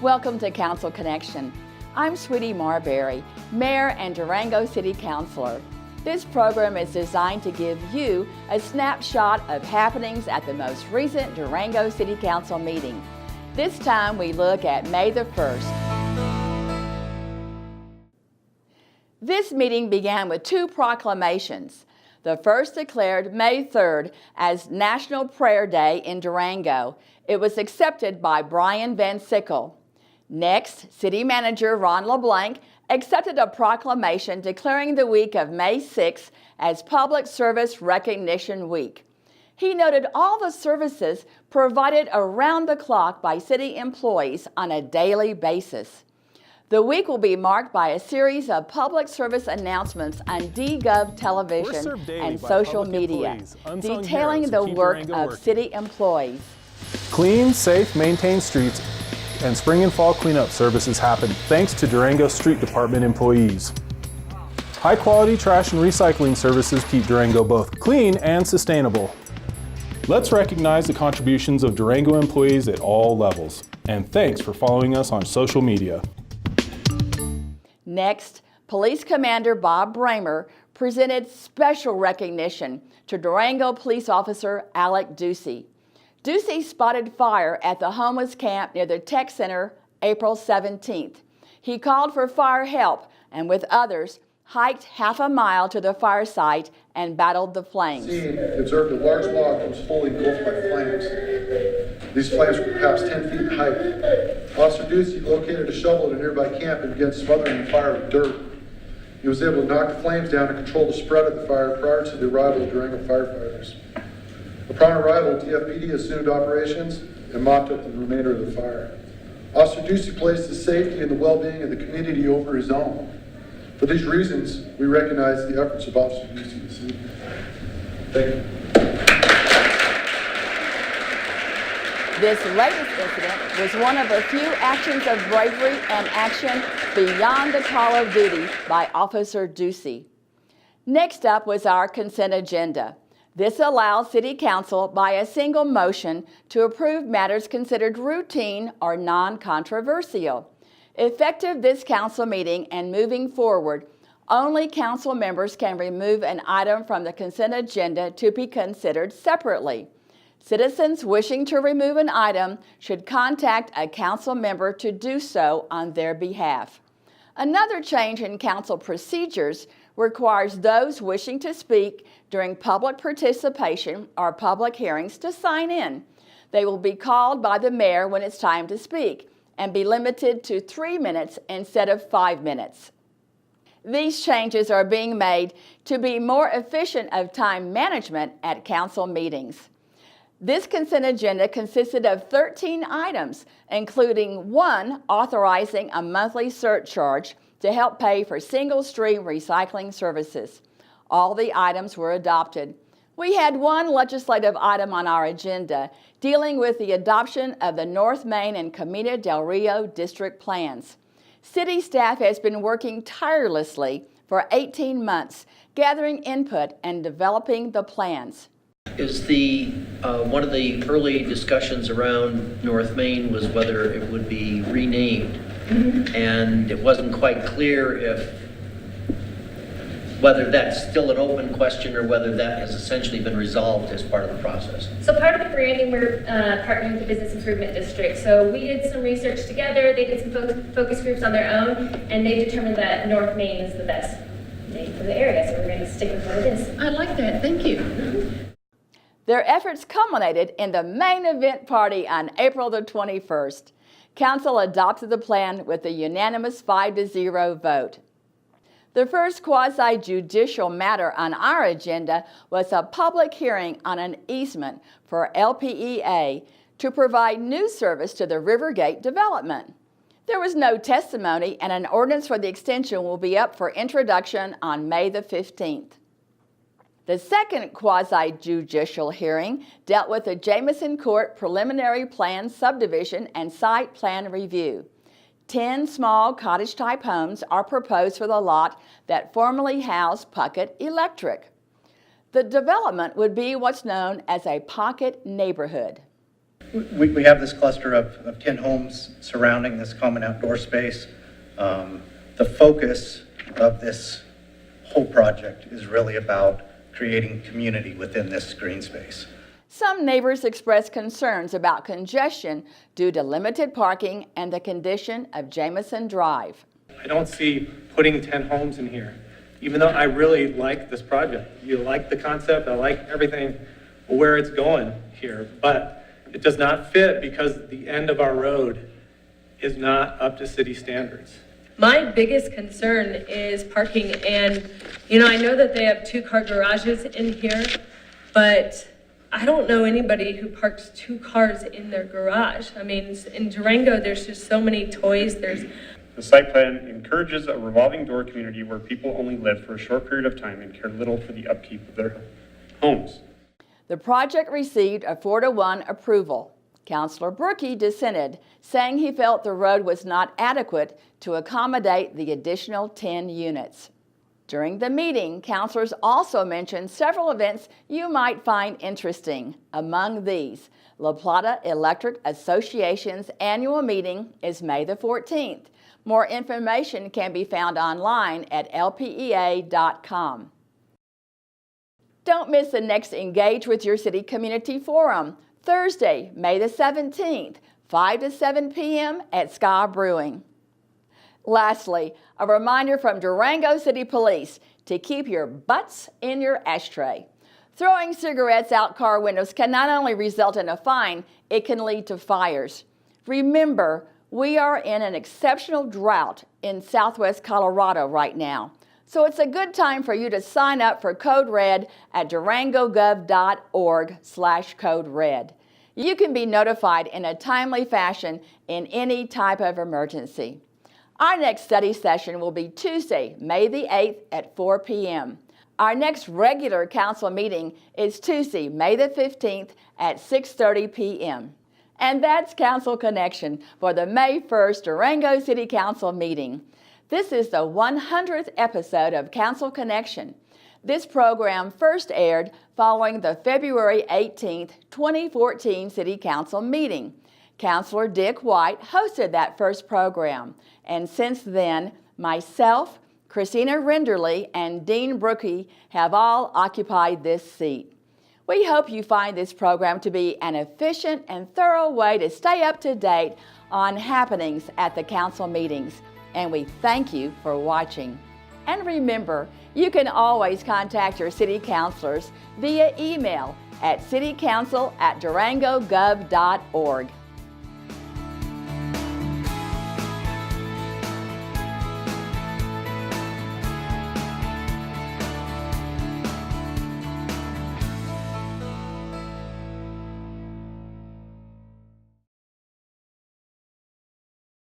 Welcome to Council Connection. I'm Sweetie Marbury, Mayor and Durango City Councilor. This program is designed to give you a snapshot of happenings at the most recent Durango City Council meeting. This time we look at May the 1st. This meeting began with two proclamations. The first declared May 3rd as National Prayer Day in Durango. It was accepted by Brian Van Sickle. Next, City Manager Ron LeBlanc accepted a proclamation declaring the week of May 6th as Public Service Recognition Week. He noted all the services provided around the clock by city employees on a daily basis. The week will be marked by a series of public service announcements on DGov television and social media, detailing the work of city employees. Clean, safe, maintained streets and spring and fall cleanup services happen thanks to Durango Street Department employees. High-quality trash and recycling services keep Durango both clean and sustainable. Let's recognize the contributions of Durango employees at all levels. And thanks for following us on social media. Next, Police Commander Bob Bramer presented special recognition to Durango Police Officer Alec Ducey. Ducey spotted fire at the homeless camp near the Tech Center April 17th. He called for fire help and with others hiked half a mile to the fire site and battled the flames. He observed a large log that was fully engulfed by flames. These flames were perhaps 10 feet in height. Officer Ducey located a shovel at a nearby camp and began smothering the fire with dirt. He was able to knock the flames down and control the spread of the fire prior to the arrival of Durango firefighters. Upon arrival, DFPD assumed operations and mopped up the remainder of the fire. Officer Ducey placed the safety and the well-being of the community over his own. For these reasons, we recognize the efforts of Officer Ducey this evening. Thank you. This latest incident was one of a few actions of bravery and action beyond the call of duty by Officer Ducey. Next up was our consent agenda. This allows City Council by a single motion to approve matters considered routine or non-controversial. Effective this council meeting and moving forward, only council members can remove an item from the consent agenda to be considered separately. Citizens wishing to remove an item should contact a council member to do so on their behalf. Another change in council procedures requires those wishing to speak during public participation or public hearings to sign in. They will be called by the mayor when it's time to speak and be limited to 3 minutes instead of 5 minutes. These changes are being made to be more efficient of time management at council meetings. This consent agenda consisted of 13 items, including 1 authorizing a monthly surcharge to help pay for single-stream recycling services. All the items were adopted. We had 1 legislative item on our agenda dealing with the adoption of the North Main and Camino del Rio district plans. City staff has been working tirelessly for 18 months, gathering input and developing the plans. Is one of the early discussions around North Main was whether it would be renamed. And it wasn't quite clear whether that's still an open question or whether that has essentially been resolved as part of the process. So part of the branding, we're partnering with the Business Improvement District. So we did some research together, they did some focus groups on their own, and they determined that North Main is the best name for the area, so we're going to stick with what it is. I like that, thank you. Their efforts culminated in the main event party on April the 21st. Council adopted the plan with a unanimous 5-0 vote. The first quasi-judicial matter on our agenda was a public hearing on an easement for LPEA to provide news service to the Rivergate development. There was no testimony, and an ordinance for the extension will be up for introduction on May the 15th. The second quasi-judicial hearing dealt with the Jameson Court preliminary plan subdivision and site plan review. 10 small cottage-type homes are proposed for the lot that formerly housed Puckett Electric. The development would be what's known as a pocket neighborhood. We have this cluster of 10 homes surrounding this common outdoor space. The focus of this whole project is really about creating community within this green space. Some neighbors expressed concerns about congestion due to limited parking and the condition of Jameson Drive. I don't see putting 10 homes in here, even though I really like this project. You like the concept, I like everything, where it's going here, but it does not fit because the end of our road is not up to city standards. My biggest concern is parking, and I know that they have 2-car garages in here, but I don't know anybody who parks 2 cars in their garage. I mean, in Durango, there's just so many toys. The site plan encourages a revolving door community where people only live for a short period of time and care little for the upkeep of their homes. The project received a 4-to-1 approval. Councilor Berkey dissented, saying he felt the road was not adequate to accommodate the additional 10 units. During the meeting, councilors also mentioned several events you might find interesting. Among these, La Plata Electric Association's annual meeting is May the 14th. More information can be found online at lpea.com. Don't miss the next Engage with Your City Community Forum, Thursday, May the 17th, 5 to 7 p.m. at Ska Brewing. Lastly, a reminder from Durango City Police to keep your butts in your ashtray. Throwing cigarettes out car windows can not only result in a fine, it can lead to fires. Remember, we are in an exceptional drought in southwest Colorado right now. So it's a good time for you to sign up for Code Red at durangogov.org/Code Red. You can be notified in a timely fashion in any type of emergency. Our next study session will be Tuesday, May the 8th at 4 p.m. Our next regular council meeting is Tuesday, May the 15th at 6:30 p.m. And that's Council Connection for the May 1st Durango City Council meeting. This is the 100th episode of Council Connection. This program first aired following the February 18th, 2014 City Council meeting. Councilor Dick White hosted that first program, and since then, myself, Christina Renderly, and Dean Brookie have all occupied this seat. We hope you find this program to be an efficient and thorough way to stay up to date on happenings at the council meetings, and we thank you for watching. And remember, you can always contact your city councilors via email at citycouncil@durangogov.org.